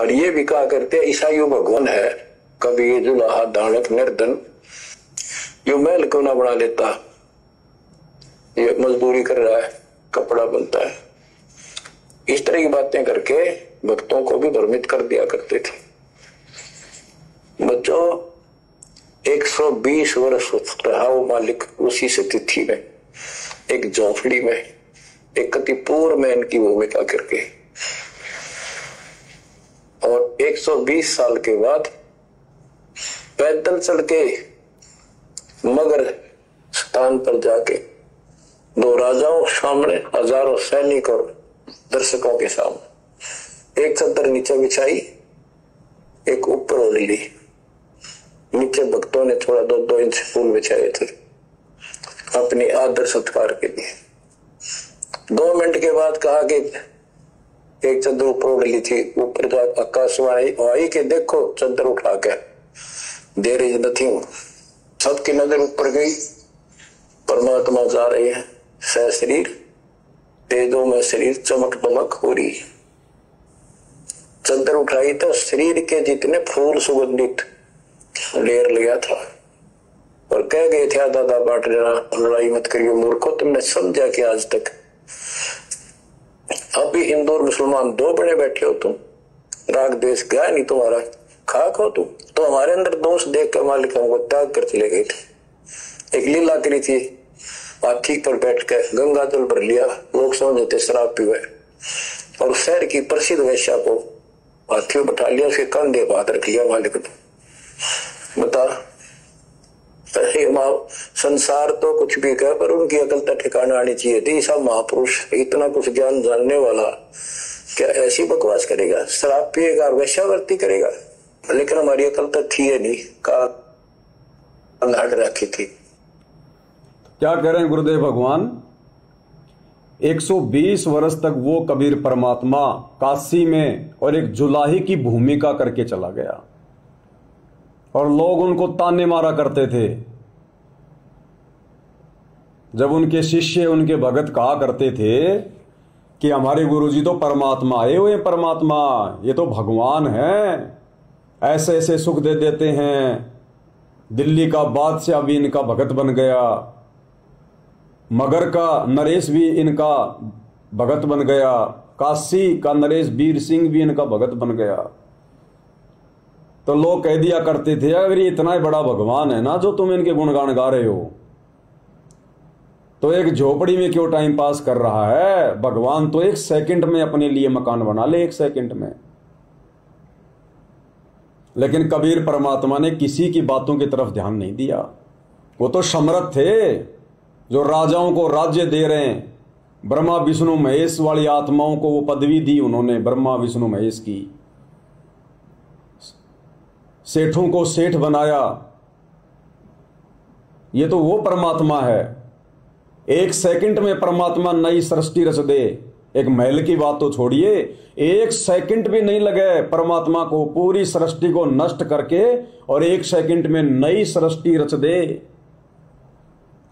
और ये भी कहा करते ईसाइयों भगवान है, कभी ये जुलाहा दानक निर्धन यो महल क्यों ना बना लेता, ये मजदूरी कर रहा है, कपड़ा बनता है। इस तरह की बातें करके भक्तों को भी भ्रमित कर दिया करते थे। बच्चों 120 वर्ष रहा वो मालिक उसी स्थिति में, एक झोंपड़ी में, एक कतिपूर में इनकी भूमिका करके, और 120 साल के बाद पैदल चल के मगर स्थान पर जाके दो राजाओं सामने, हजारों सैनिक और दर्शकों के सामने एक चादर नीचे बिछाई, एक ऊपर ओढ़ ली, नीचे भक्तों ने थोड़ा 2-2 इंच फूल बिछाए थे अपनी आदर सत्कार के लिए। 2 मिनट के बाद कहा कि एक चादर ऊपर ओढ़ ली थी, ऊपर जा आकाशवाणी आई कि देखो चादर उठा के, देर इज नथिंग। सबकी नजर ऊपर गई, परमात्मा जा रहे हैं सह शरीर, तेजों में शरीर चमक दमक हो रही। चादर उठाई तो शरीर के जितने फूल सुगंधित ढेर लिया था और कह गए थे दादा बाट देना, लड़ाई मत करियो मूर्खो, तुमने समझा कि आज तक अभी हिंदू और मुसलमान 2 बने बैठे हो, तुम राग द्वेष गया नहीं तुम्हारा, खाक हो तुम। तो हमारे अंदर दोष देख कर मालिक हमको त्याग कर चले गए थे। एक लीला करी थी, हाथी पर बैठ कर गंगा जल भर लिया, लोग समझे थे शराब पीवे, और शहर की प्रसिद्ध वेश्या को हाथी बैठा लिया, उसके कंधे पर हाथ रख लिया मालिक ने। बता संसार तो कुछ भी कहे पर उनकी अकल तो ठिकाना आनी चाहिए थी। सब महापुरुष इतना कुछ ज्ञान जानने वाला क्या ऐसी बकवास करेगा, शराब पिएगा और वेश्यावृत्ति करेगा? लेकिन हमारी अकल तो थी नहीं, का रखी थी। क्या करें गुरुदेव भगवान, 120 वर्ष तक वो कबीर परमात्मा काशी में और एक जुलाही की भूमिका करके चला गया और लोग उनको ताने मारा करते थे। जब उनके शिष्य, उनके भगत कहा करते थे कि हमारे गुरुजी तो परमात्मा आए हुए, परमात्मा ये तो भगवान हैं, ऐसे ऐसे सुख दे देते हैं, दिल्ली का बादशाह भी इनका भगत बन गया, मगर का नरेश भी इनका भगत बन गया, काशी का नरेश वीर सिंह भी इनका भगत बन गया। तो लोग कह दिया करते थे अगर ये इतना ही बड़ा भगवान है ना जो तुम इनके गुणगान गा रहे हो, तो एक झोपड़ी में क्यों टाइम पास कर रहा है? भगवान तो 1 सेकंड में अपने लिए मकान बना ले, 1 सेकंड में। लेकिन कबीर परमात्मा ने किसी की बातों की तरफ ध्यान नहीं दिया। वो तो समर्थ थे जो राजाओं को राज्य दे रहे हैं, ब्रह्मा विष्णु महेश वाली आत्माओं को वो पदवी दी उन्होंने, ब्रह्मा विष्णु महेश की। सेठों को सेठ बनाया, ये तो वो परमात्मा है। 1 सेकंड में परमात्मा नई सृष्टि रच दे। एक महल की बात तो छोड़िए, 1 सेकंड भी नहीं लगे परमात्मा को पूरी सृष्टि को नष्ट करके और 1 सेकंड में नई सृष्टि रच दे।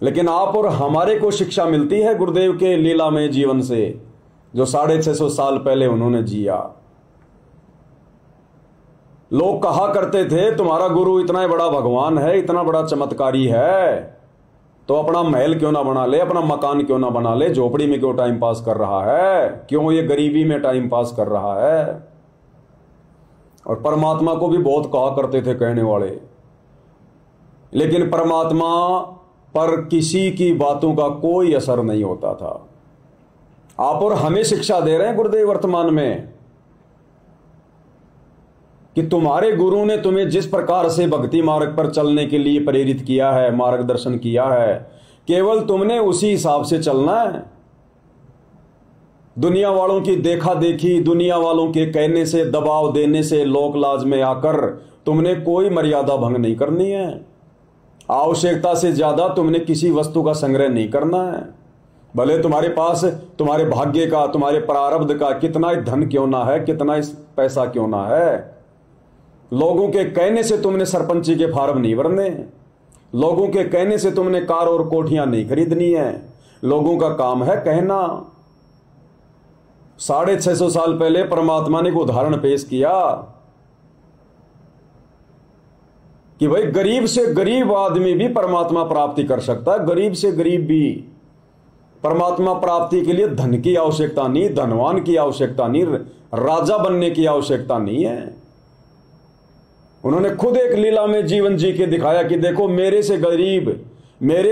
लेकिन आप और हमारे को शिक्षा मिलती है गुरुदेव के लीलामय जीवन से, जो 650 साल पहले उन्होंने जिया। लोग कहा करते थे तुम्हारा गुरु इतना बड़ा भगवान है, इतना बड़ा चमत्कारी है, तो अपना महल क्यों ना बना ले, अपना मकान क्यों ना बना ले, झोपड़ी में क्यों टाइम पास कर रहा है, क्यों ये गरीबी में टाइम पास कर रहा है। और परमात्मा को भी बहुत कहा करते थे कहने वाले, लेकिन परमात्मा पर किसी की बातों का कोई असर नहीं होता था। आप और हमें शिक्षा दे रहे हैं गुरुदेव वर्तमान में कि तुम्हारे गुरु ने तुम्हें जिस प्रकार से भक्ति मार्ग पर चलने के लिए प्रेरित किया है, मार्गदर्शन किया है, केवल तुमने उसी हिसाब से चलना है। दुनिया वालों की देखा देखी, दुनिया वालों के कहने से, दबाव देने से, लोक लाज में आकर तुमने कोई मर्यादा भंग नहीं करनी है। आवश्यकता से ज्यादा तुमने किसी वस्तु का संग्रह नहीं करना है। भले तुम्हारे पास तुम्हारे भाग्य का, तुम्हारे प्रारब्ध का कितना ही धन क्यों ना है, कितना ही पैसा क्यों ना है, लोगों के कहने से तुमने सरपंची के फार्म नहीं भरने, लोगों के कहने से तुमने कार और कोठियां नहीं खरीदनी है। लोगों का काम है कहना, 650 साल पहले परमात्मा ने एक उदाहरण पेश किया कि भाई गरीब से गरीब आदमी भी परमात्मा प्राप्ति कर सकता है। गरीब से गरीब भी परमात्मा प्राप्ति के लिए धन की आवश्यकता नहीं, धनवान की आवश्यकता नहीं, राजा बनने की आवश्यकता नहीं है। उन्होंने खुद एक लीला में जीवन जी के दिखाया कि देखो मेरे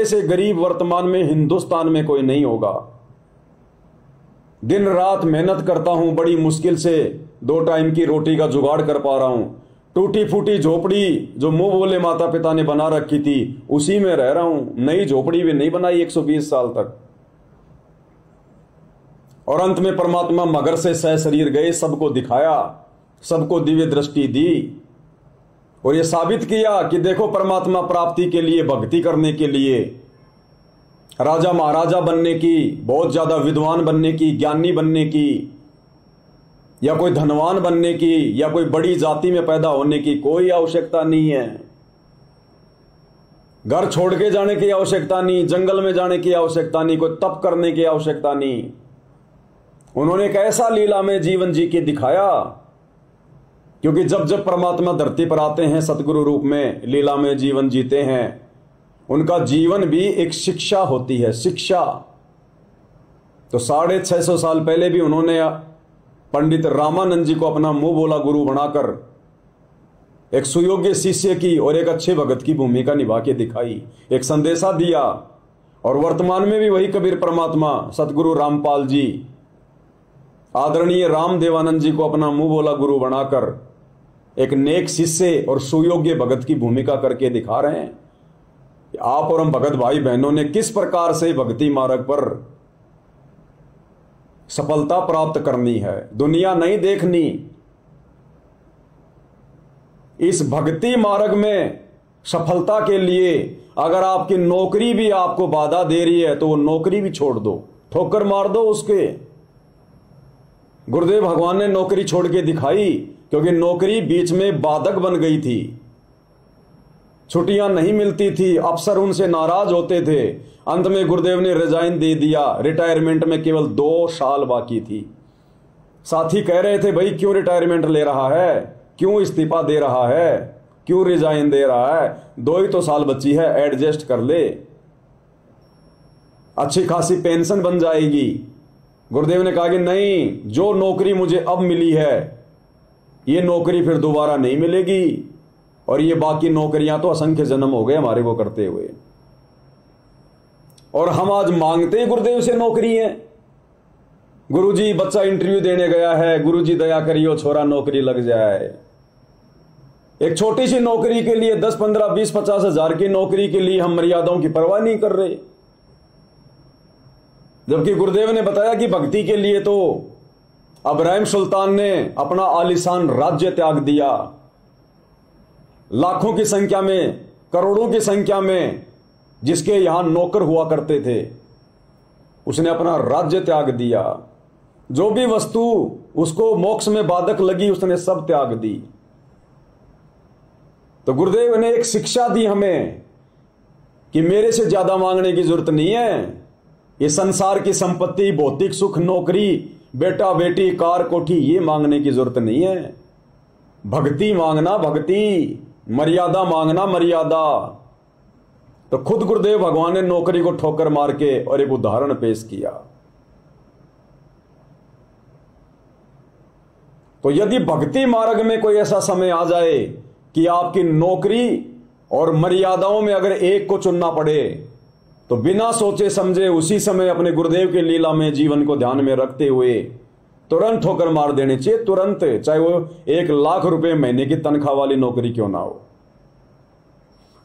से गरीब वर्तमान में हिंदुस्तान में कोई नहीं होगा। दिन रात मेहनत करता हूं, बड़ी मुश्किल से 2 टाइम की रोटी का जुगाड़ कर पा रहा हूं। टूटी फूटी झोपड़ी जो मुंह बोले माता पिता ने बना रखी थी उसी में रह रहा हूं। नई झोपड़ी भी नहीं बनाई 120 साल तक। और अंत में परमात्मा मगर से सह शरीर गए, सबको दिखाया, सबको दिव्य दृष्टि दी और यह साबित किया कि देखो परमात्मा प्राप्ति के लिए, भक्ति करने के लिए, राजा महाराजा बनने की, बहुत ज्यादा विद्वान बनने की, ज्ञानी बनने की, या कोई धनवान बनने की, या कोई बड़ी जाति में पैदा होने की कोई आवश्यकता नहीं है। घर छोड़ के जाने की आवश्यकता नहीं, जंगल में जाने की आवश्यकता नहीं, कोई तप करने की आवश्यकता नहीं। उन्होंने एक ऐसा लीला में जीवन जी के दिखाया, क्योंकि जब जब परमात्मा धरती पर आते हैं सतगुरु रूप में, लीला में जीवन जीते हैं, उनका जीवन भी एक शिक्षा होती है, शिक्षा। तो 650 साल पहले भी उन्होंने पंडित रामानंद जी को अपना मुंह बोला गुरु बनाकर एक सुयोग्य शिष्य की और एक अच्छे भगत की भूमिका निभा के दिखाई, एक संदेशा दिया। और वर्तमान में भी वही कबीर परमात्मा सतगुरु रामपाल जी, आदरणीय रामदेवानंद जी को अपना मुंह बोला गुरु बनाकर एक नेक शिष्य और सुयोग्य भगत की भूमिका करके दिखा रहे हैं कि आप और हम भगत भाई बहनों ने किस प्रकार से भक्ति मार्ग पर सफलता प्राप्त करनी है, दुनिया नहीं देखनी। इस भक्ति मार्ग में सफलता के लिए अगर आपकी नौकरी भी आपको बाधा दे रही है तो वो नौकरी भी छोड़ दो, ठोकर मार दो उसके। गुरुदेव भगवान ने नौकरी छोड़ के दिखाई, क्योंकि नौकरी बीच में बाधक बन गई थी, छुट्टियां नहीं मिलती थी, अफसर उनसे नाराज होते थे। अंत में गुरुदेव ने रिजाइन दे दिया, रिटायरमेंट में केवल 2 साल बाकी थी। साथी कह रहे थे भाई क्यों रिटायरमेंट ले रहा है, क्यों इस्तीफा दे रहा है, क्यों रिजाइन दे रहा है, 2 ही तो साल बची है, एडजस्ट कर ले, अच्छी खासी पेंशन बन जाएगी। गुरुदेव ने कहा कि नहीं, जो नौकरी मुझे अब मिली है ये नौकरी फिर दोबारा नहीं मिलेगी, और ये बाकी नौकरियां तो असंख्य जन्म हो गए हमारे को करते हुए, और हम आज मांगते ही गुरुदेव से नौकरी है। गुरुजी बच्चा इंटरव्यू देने गया है, गुरुजी दया करियो छोरा नौकरी लग जाए। एक छोटी सी नौकरी के लिए 10, 15, 20, 50 हजार की नौकरी के लिए हम मर्यादाओं की परवाह नहीं कर रहे, जबकि गुरुदेव ने बताया कि भक्ति के लिए तो इब्राहिम सुल्तान ने अपना आलीशान राज्य त्याग दिया, लाखों की संख्या में, करोड़ों की संख्या में जिसके यहां नौकर हुआ करते थे, उसने अपना राज्य त्याग दिया। जो भी वस्तु उसको मोक्ष में बाधक लगी उसने सब त्याग दी। तो गुरुदेव ने एक शिक्षा दी हमें कि मेरे से ज्यादा मांगने की जरूरत नहीं है। ये संसार की संपत्ति, भौतिक सुख, नौकरी, बेटा बेटी, कार कोठी, ये मांगने की जरूरत नहीं है। भक्ति मांगना, भक्ति, मर्यादा मांगना, मर्यादा। तो खुद गुरुदेव भगवान ने नौकरी को ठोकर मार के और एक उदाहरण पेश किया। तो यदि भक्ति मार्ग में कोई ऐसा समय आ जाए कि आपकी नौकरी और मर्यादाओं में अगर एक को चुनना पड़े, तो बिना सोचे समझे उसी समय अपने गुरुदेव के लीला में जीवन को ध्यान में रखते हुए तुरंत ठोकर मार देने चाहिए, तुरंत, चाहे वो 1 लाख रुपए महीने की तनख्वाह वाली नौकरी क्यों ना हो।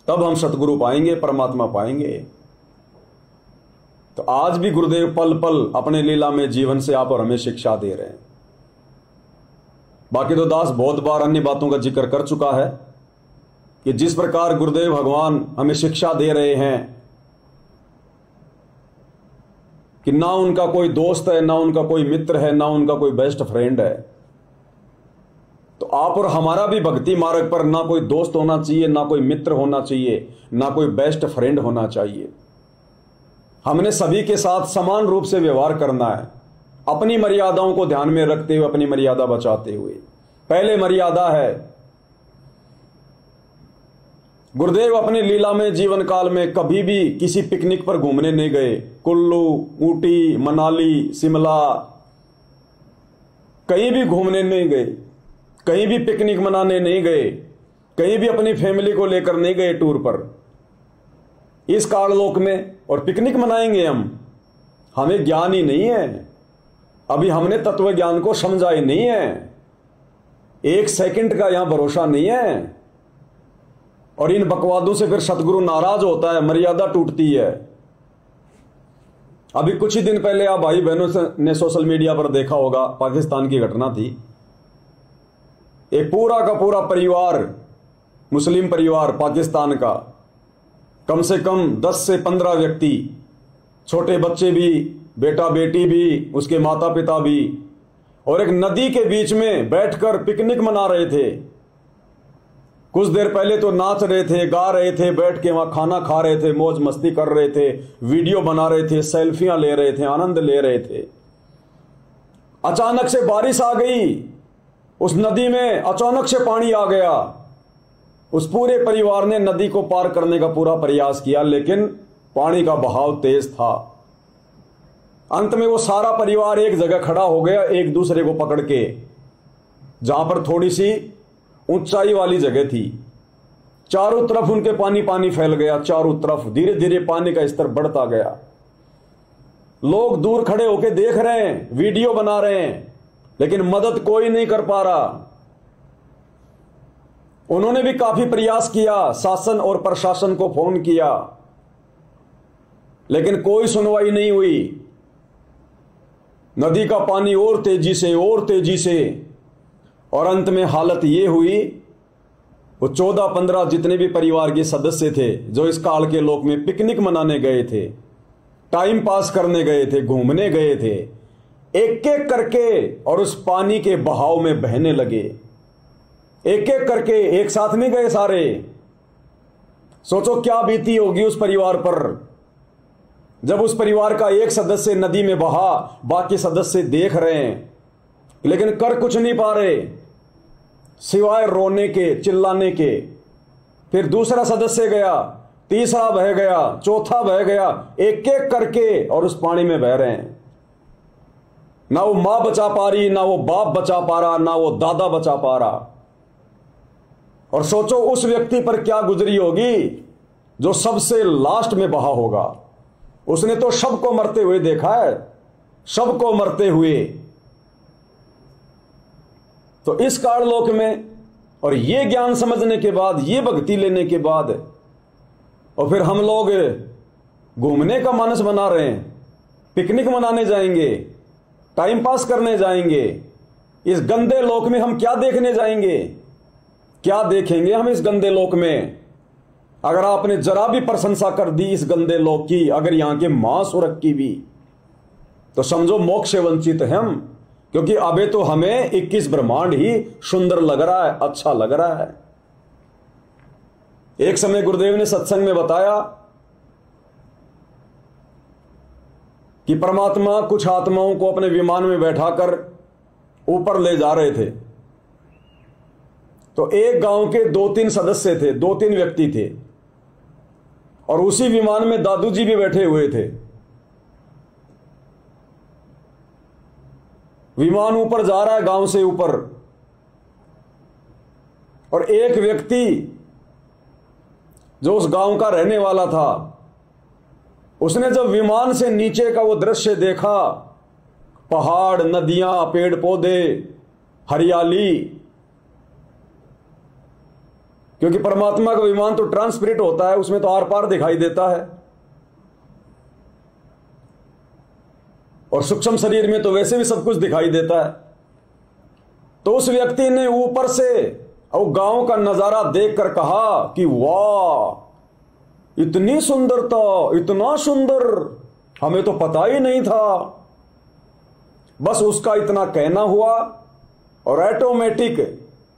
तब हम सतगुरु पाएंगे, परमात्मा पाएंगे। तो आज भी गुरुदेव पल पल अपने लीला में जीवन से आप और हमें शिक्षा दे रहे हैं। बाकी तो दास बहुत बार अन्य बातों का जिक्र कर चुका है कि जिस प्रकार गुरुदेव भगवान हमें शिक्षा दे रहे हैं कि ना उनका कोई दोस्त है, ना उनका कोई मित्र है, ना उनका कोई बेस्ट फ्रेंड है। तो आप और हमारा भी भक्ति मार्ग पर ना कोई दोस्त होना चाहिए, ना कोई मित्र होना चाहिए, ना कोई बेस्ट फ्रेंड होना चाहिए। हमने सभी के साथ समान रूप से व्यवहार करना है। अपनी मर्यादाओं को ध्यान में रखते हुए, अपनी मर्यादा बचाते हुए। पहले मर्यादा है, गुरुदेव अपनी लीला में जीवन काल में कभी भी किसी पिकनिक पर घूमने नहीं गए। कुल्लू, ऊटी, मनाली, शिमला, कहीं भी घूमने नहीं गए, कहीं भी पिकनिक मनाने नहीं गए, कहीं भी अपनी फैमिली को लेकर नहीं गए टूर पर इस काललोक में। और पिकनिक मनाएंगे हम? हमें ज्ञान ही नहीं है, अभी हमने तत्व ज्ञान को समझा ही नहीं है, एक सेकंड का यहां भरोसा नहीं है। और इन बकवादों से फिर सतगुरु नाराज होता है, मर्यादा टूटती है। अभी कुछ ही दिन पहले आप भाई बहनों ने सोशल मीडिया पर देखा होगा, पाकिस्तान की घटना थी। एक पूरा का पूरा परिवार, मुस्लिम परिवार पाकिस्तान का, कम से कम 10 से 15 व्यक्ति, छोटे बच्चे भी, बेटा बेटी भी, उसके माता पिता भी, और एक नदी के बीच में बैठकर पिकनिक मना रहे थे। कुछ देर पहले तो नाच रहे थे, गा रहे थे, बैठ के वहां खाना खा रहे थे, मौज मस्ती कर रहे थे, वीडियो बना रहे थे, सेल्फियां ले रहे थे, आनंद ले रहे थे। अचानक से बारिश आ गई, उस नदी में अचानक से पानी आ गया। उस पूरे परिवार ने नदी को पार करने का पूरा प्रयास किया, लेकिन पानी का बहाव तेज था। अंत में वो सारा परिवार एक जगह खड़ा हो गया, एक दूसरे को पकड़ के, जहां पर थोड़ी सी ऊंचाई वाली जगह थी। चारों तरफ उनके पानी पानी फैल गया, चारों तरफ धीरे धीरे पानी का स्तर बढ़ता गया। लोग दूर खड़े होकर देख रहे हैं, वीडियो बना रहे हैं, लेकिन मदद कोई नहीं कर पा रहा। उन्होंने भी काफी प्रयास किया, शासन और प्रशासन को फोन किया, लेकिन कोई सुनवाई नहीं हुई। नदी का पानी और तेजी से, और तेजी से, और अंत में हालत यह हुई, वो 14-15 जितने भी परिवार के सदस्य थे जो इस काल के लोक में पिकनिक मनाने गए थे, टाइम पास करने गए थे, घूमने गए थे, एक एक करके और उस पानी के बहाव में बहने लगे। एक एक करके, एक साथ नहीं गए सारे। सोचो क्या बीती होगी उस परिवार पर, जब उस परिवार का एक सदस्य नदी में बहा, बाकी सदस्य देख रहे हैं लेकिन कर कुछ नहीं पा रहे सिवाय रोने के, चिल्लाने के। फिर दूसरा सदस्य गया, तीसरा बह गया, चौथा बह गया, एक एक करके और उस पानी में बह रहे हैं। ना वो मां बचा पा रही, ना वो बाप बचा पा रहा, ना वो दादा बचा पा रहा। और सोचो उस व्यक्ति पर क्या गुजरी होगी जो सबसे लास्ट में बहा होगा। उसने तो सबको मरते हुए देखा है, सबको मरते हुए। तो इस काललोक में, और ये ज्ञान समझने के बाद, ये भक्ति लेने के बाद, और फिर हम लोग घूमने का मानस बना रहे हैं, पिकनिक मनाने जाएंगे, टाइम पास करने जाएंगे। इस गंदे लोक में हम क्या देखने जाएंगे? क्या देखेंगे हम इस गंदे लोक में? अगर आपने जरा भी प्रशंसा कर दी इस गंदे लोक की, अगर यहां के मांस और की भी, तो समझो मोक्ष से वंचित हैं हम। क्योंकि अबे तो हमें 21 ब्रह्मांड ही सुंदर लग रहा है, अच्छा लग रहा है। एक समय गुरुदेव ने सत्संग में बताया कि परमात्मा कुछ आत्माओं को अपने विमान में बैठाकर ऊपर ले जा रहे थे। तो एक गांव के 2-3 सदस्य थे, 2-3 व्यक्ति थे, और उसी विमान में दादू जी भी बैठे हुए थे। विमान ऊपर जा रहा है, गांव से ऊपर, और एक व्यक्ति जो उस गांव का रहने वाला था, उसने जब विमान से नीचे का वो दृश्य देखा, पहाड़, नदियां, पेड़ पौधे, हरियाली, क्योंकि परमात्मा का विमान तो ट्रांसपेरेंट होता है, उसमें तो आर पार दिखाई देता है, और सूक्ष्म शरीर में तो वैसे भी सब कुछ दिखाई देता है। तो उस व्यक्ति ने ऊपर से और गांव का नजारा देखकर कहा कि वाह, इतनी सुंदरता, इतना सुंदर, हमें तो पता ही नहीं था। बस उसका इतना कहना हुआ और ऑटोमेटिक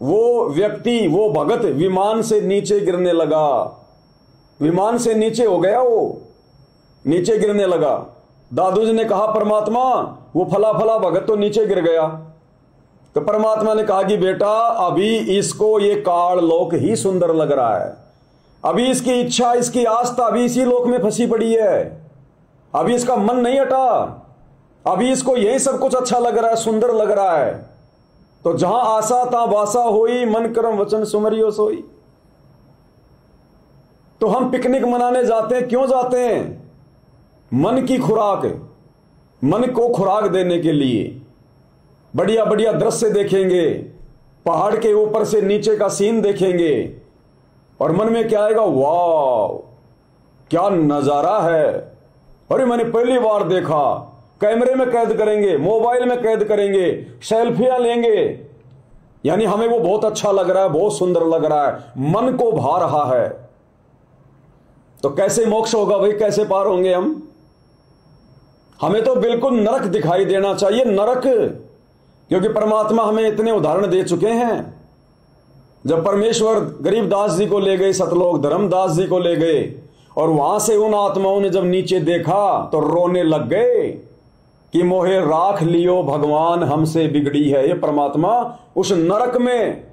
वो व्यक्ति, वो भगत विमान से नीचे गिरने लगा। विमान से नीचे हो गया, वो नीचे गिरने लगा। दादू जी ने कहा परमात्मा वो फला फला भगत तो नीचे गिर गया। तो परमात्मा ने कहा कि बेटा अभी इसको ये काल लोक ही सुंदर लग रहा है, अभी इसकी इच्छा इसकी आस्था अभी इसी लोक में फंसी पड़ी है, अभी इसका मन नहीं हटा, अभी इसको यही सब कुछ अच्छा लग रहा है, सुंदर लग रहा है। तो जहां आशा ता वासा होई, मन कर्म वचन सुमरियो सोई। तो हम पिकनिक मनाने जाते हैं, क्यों जाते हैं? मन की खुराक, मन को खुराक देने के लिए। बढ़िया बढ़िया दृश्य देखेंगे, पहाड़ के ऊपर से नीचे का सीन देखेंगे और मन में क्या आएगा, वाह क्या नजारा है, अरे मैंने पहली बार देखा। कैमरे में कैद करेंगे, मोबाइल में कैद करेंगे, सेल्फियां लेंगे, यानी हमें वो बहुत अच्छा लग रहा है, बहुत सुंदर लग रहा है, मन को भा रहा है। तो कैसे मोक्ष होगा भाई, कैसे पार होंगे हम? हमें तो बिल्कुल नरक दिखाई देना चाहिए, नरक, क्योंकि परमात्मा हमें इतने उदाहरण दे चुके हैं। जब परमेश्वर गरीबदास जी को ले गए सतलोक, धर्मदास जी को ले गए और वहां से उन आत्माओं ने जब नीचे देखा तो रोने लग गए कि मोहे राख लियो भगवान हमसे बिगड़ी है। ये परमात्मा उस नरक में,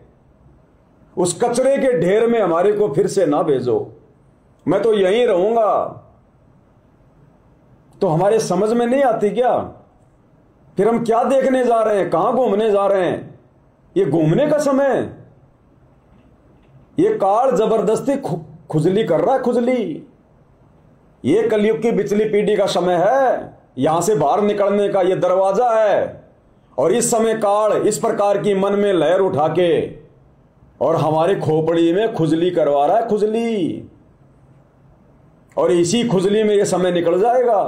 उस कचरे के ढेर में हमारे को फिर से ना भेजो, मैं तो यहीं रहूंगा। तो हमारे समझ में नहीं आती क्या? फिर हम क्या देखने जा रहे हैं, कहां घूमने जा रहे हैं? ये घूमने का समय, ये काल जबरदस्ती खुजली कर रहा है, खुजली। ये कलयुग की बिचली पीढ़ी का समय है, यहां से बाहर निकलने का ये दरवाजा है। और इस समय काल इस प्रकार की मन में लहर उठा के और हमारे खोपड़ी में खुजली करवा रहा है, खुजली। और इसी खुजली में ये समय निकल जाएगा।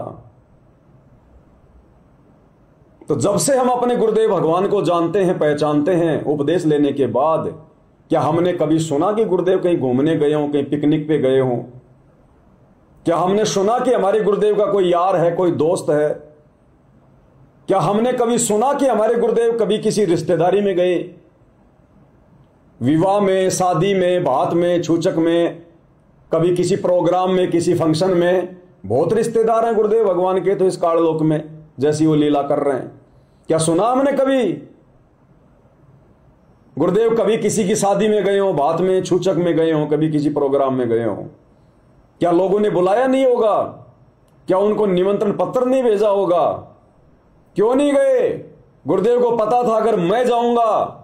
तो जब से हम अपने गुरुदेव भगवान को जानते हैं, पहचानते हैं, उपदेश लेने के बाद, क्या हमने कभी सुना कि गुरुदेव कहीं घूमने गए हों, कहीं पिकनिक पे गए हों? क्या हमने सुना कि हमारे गुरुदेव का कोई यार है, कोई दोस्त है? क्या हमने कभी सुना कि हमारे गुरुदेव कभी किसी रिश्तेदारी में गए, विवाह में, शादी में, बात में, छूचक में, कभी किसी प्रोग्राम में, किसी फंक्शन में? बहुत रिश्तेदार हैं गुरुदेव भगवान के तो इस काललोक में, जैसी वो लीला कर रहे हैं। क्या सुना हमने कभी गुरुदेव कभी किसी की शादी में गए हो, बात में, छूचक में गए हो, कभी किसी प्रोग्राम में गए हो? क्या लोगों ने बुलाया नहीं होगा? क्या उनको निमंत्रण पत्र नहीं भेजा होगा? क्यों नहीं गए? गुरुदेव को पता था अगर मैं जाऊंगा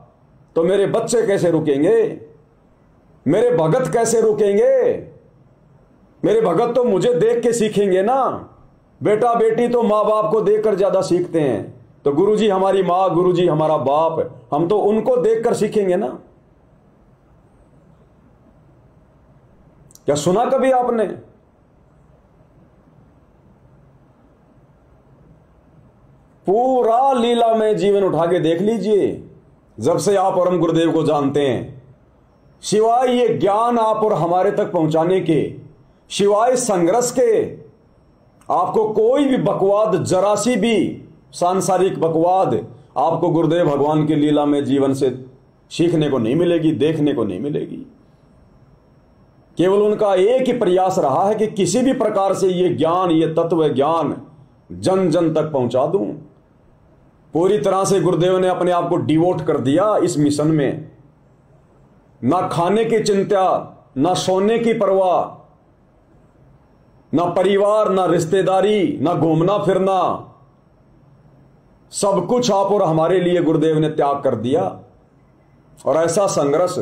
तो मेरे बच्चे कैसे रुकेंगे, मेरे भगत कैसे रुकेंगे? मेरे भगत तो मुझे देख के सीखेंगे ना। बेटा बेटी तो माँ बाप को देखकर ज्यादा सीखते हैं, तो गुरुजी हमारी माँ, गुरुजी हमारा बाप, हम तो उनको देखकर सीखेंगे ना। क्या सुना कभी आपने? पूरा लीला में जीवन उठा के देख लीजिए, जब से आप और हम गुरुदेव को जानते हैं, सिवाय ये ज्ञान आप और हमारे तक पहुंचाने के, सिवाय संघर्ष के, आपको कोई भी बकवाद, जरा सी भी सांसारिक बकवाद आपको गुरुदेव भगवान की लीला में जीवन से सीखने को नहीं मिलेगी, देखने को नहीं मिलेगी। केवल उनका एक ही प्रयास रहा है कि किसी भी प्रकार से ये ज्ञान, ये तत्व ज्ञान जन जन तक पहुंचा दूं। पूरी तरह से गुरुदेव ने अपने आप को डिवोट कर दिया इस मिशन में। ना खाने की चिंता, ना सोने की परवाह, ना परिवार, ना रिश्तेदारी, ना घूमना फिरना, सब कुछ आप और हमारे लिए गुरुदेव ने त्याग कर दिया। और ऐसा संघर्ष,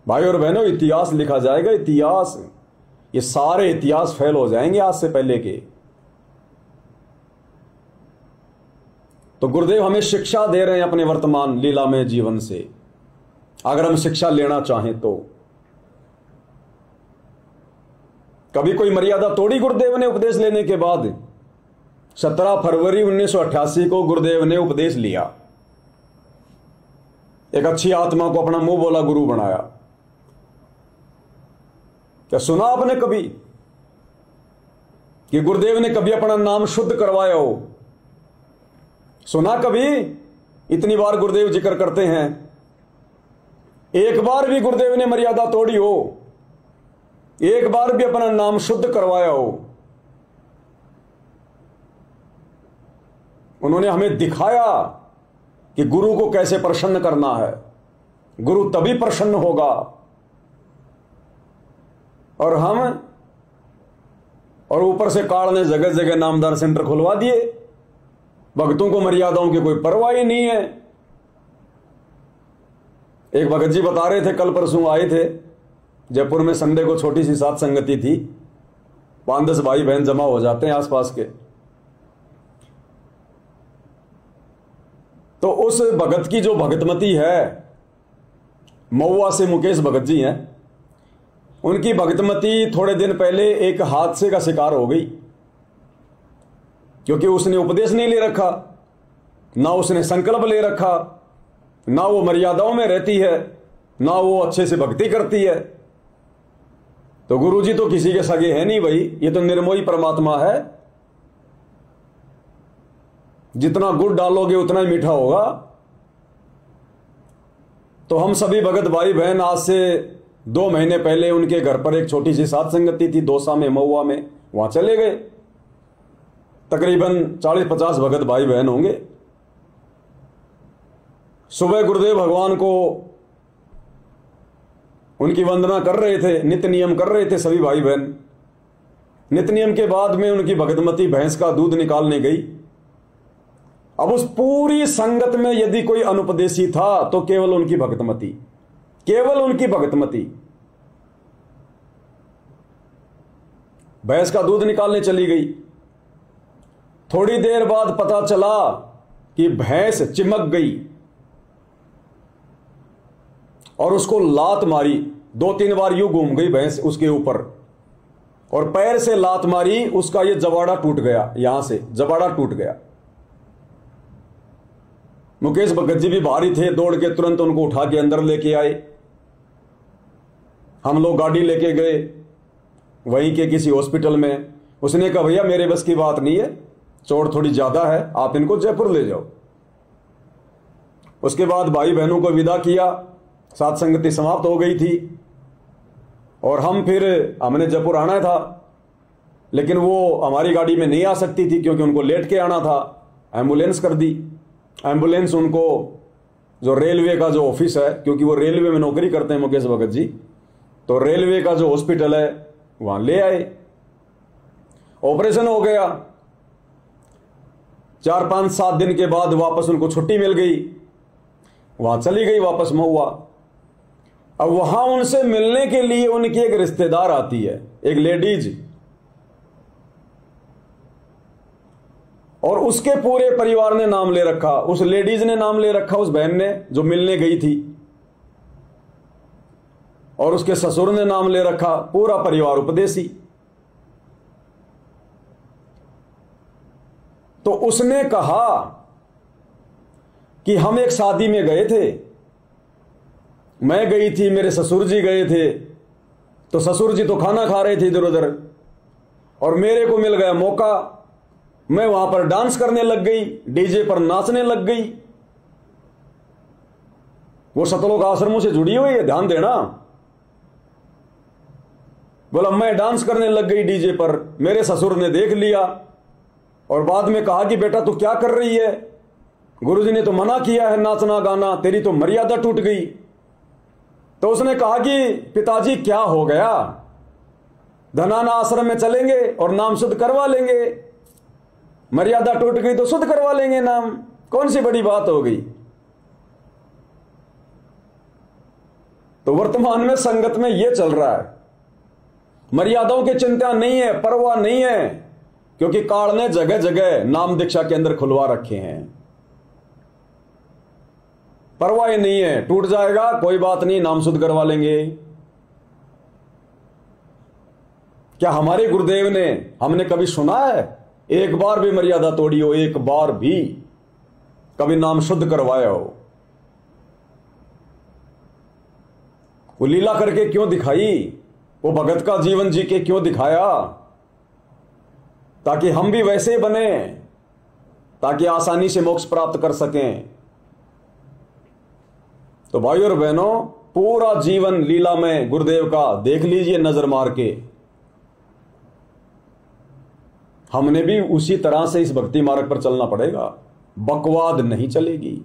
भाई और बहनों, इतिहास लिखा जाएगा, इतिहास। ये सारे इतिहास फेल हो जाएंगे आज से पहले के। तो गुरुदेव हमें शिक्षा दे रहे हैं अपने वर्तमान लीला में जीवन से, अगर हम शिक्षा लेना चाहें तो। कभी कोई मर्यादा तोड़ी गुरुदेव ने उपदेश लेने के बाद? 17 फरवरी 1988 को गुरुदेव ने उपदेश लिया, एक अच्छी आत्मा को अपना मुंह बोला गुरु बनाया। क्या सुना आपने कभी कि गुरुदेव ने कभी अपना नाम शुद्ध करवाया हो? सुना कभी? इतनी बार गुरुदेव जिक्र करते हैं, एक बार भी गुरुदेव ने मर्यादा तोड़ी हो, एक बार भी अपना नाम शुद्ध करवाया हो? उन्होंने हमें दिखाया कि गुरु को कैसे प्रसन्न करना है। गुरु तभी प्रसन्न होगा। और ऊपर से काल ने जगह जगह नामदान सेंटर खुलवा दिए। भक्तों को मर्यादाओं की कोई परवाह ही नहीं है। एक भगत जी बता रहे थे, कल परसों आए थे जयपुर में, संडे को छोटी सी सात संगति थी, 5-10 भाई बहन जमा हो जाते हैं आसपास के। तो उस भगत की जो भगतमती है, महुआ से मुकेश भगत जी हैं, उनकी भगतमती थोड़े दिन पहले एक हादसे का शिकार हो गई, क्योंकि उसने उपदेश नहीं ले रखा, ना उसने संकल्प ले रखा, ना वो मर्यादाओं में रहती है, ना वो अच्छे से भक्ति करती है। तो गुरुजी तो किसी के सगे है नहीं भाई, ये तो निर्मोही परमात्मा है। जितना गुड़ डालोगे उतना ही मीठा होगा। तो हम सभी भगत भाई बहन आज से 2 महीने पहले उनके घर पर एक छोटी सी सात संगति थी, दौसा में, महुआ में, वहां चले गए। तकरीबन 40-50 भगत भाई बहन होंगे। सुबह गुरुदेव भगवान को उनकी वंदना कर रहे थे, नित्य नियम कर रहे थे सभी भाई बहन। नित्य नियम के बाद में उनकी भगतमती भैंस का दूध निकालने गई। अब उस पूरी संगत में यदि कोई अनुपदेशी था तो केवल उनकी भगतमती, केवल उनकी भगतमती। भैंस का दूध निकालने चली गई। थोड़ी देर बाद पता चला कि भैंस चिमक गई और उसको लात मारी। 2-3 बार यूं घूम गई भैंस उसके ऊपर और पैर से लात मारी, उसका ये जबाड़ा टूट गया, यहां से जबाड़ा टूट गया। मुकेश भगत जी भी भारी थे, दौड़ के तुरंत उनको उठा के अंदर लेके आए। हम लोग गाड़ी लेके गए वहीं के किसी हॉस्पिटल में। उसने कहा भैया मेरे बस की बात नहीं है, चोट थोड़ी ज्यादा है, आप इनको जयपुर ले जाओ। उसके बाद भाई बहनों को विदा किया, सात संगति समाप्त हो गई थी और हमने जयपुर आना था, लेकिन वो हमारी गाड़ी में नहीं आ सकती थी क्योंकि उनको लेट के आना था। एम्बुलेंस कर दी। एम्बुलेंस उनको जो रेलवे का जो ऑफिस है, क्योंकि वो रेलवे में नौकरी करते हैं मुकेश भगत जी, तो रेलवे का जो हॉस्पिटल है वहां ले आए। ऑपरेशन हो गया। 4-5-7 दिन के बाद वापस उनको छुट्टी मिल गई, वहां चली गई वापस महुआ। अब वहां उनसे मिलने के लिए उनकी एक रिश्तेदार आती है, एक लेडीज, और उसके पूरे परिवार ने नाम ले रखा। उस लेडीज ने नाम ले रखा, उस बहन ने जो मिलने गई थी, और उसके ससुर ने नाम ले रखा। पूरा परिवार उपदेशी। तो उसने कहा कि हम एक शादी में गए थे, मैं गई थी, मेरे ससुर जी गए थे, तो ससुर जी तो खाना खा रहे थे इधर उधर, और मेरे को मिल गया मौका, मैं वहां पर डांस करने लग गई, डीजे पर नाचने लग गई। वो सतलोक आश्रमों से जुड़ी हुई है, ध्यान देना। बोला मैं डांस करने लग गई डीजे पर, मेरे ससुर ने देख लिया और बाद में कहा कि बेटा तू क्या कर रही है, गुरुजी ने तो मना किया है नाचना गाना, तेरी तो मर्यादा टूट गई। तो उसने कहा कि पिताजी क्या हो गया, धनाना आश्रम में चलेंगे और नाम शुद्ध करवा लेंगे, मर्यादा टूट गई तो शुद्ध करवा लेंगे नाम, कौन सी बड़ी बात हो गई। तो वर्तमान में संगत में यह चल रहा है, मर्यादाओं की चिंता नहीं है, परवाह नहीं है, क्योंकि काल ने जगह जगह नाम दीक्षा के अंदर खुलवा रखे हैं। परवाह नहीं है, टूट जाएगा कोई बात नहीं, नाम शुद्ध करवा लेंगे। क्या हमारे गुरुदेव ने, हमने कभी सुना है एक बार भी मर्यादा तोड़ी हो, एक बार भी कभी नाम शुद्ध करवाया हो? वो लीला करके क्यों दिखाई, वो भगत का जीवन जी के क्यों दिखाया, ताकि हम भी वैसे बने, ताकि आसानी से मोक्ष प्राप्त कर सकें। तो भाइयों और बहनों, पूरा जीवन लीला में गुरुदेव का देख लीजिए नजर मार के। हमने भी उसी तरह से इस भक्ति मार्ग पर चलना पड़ेगा। बकवाद नहीं चलेगी।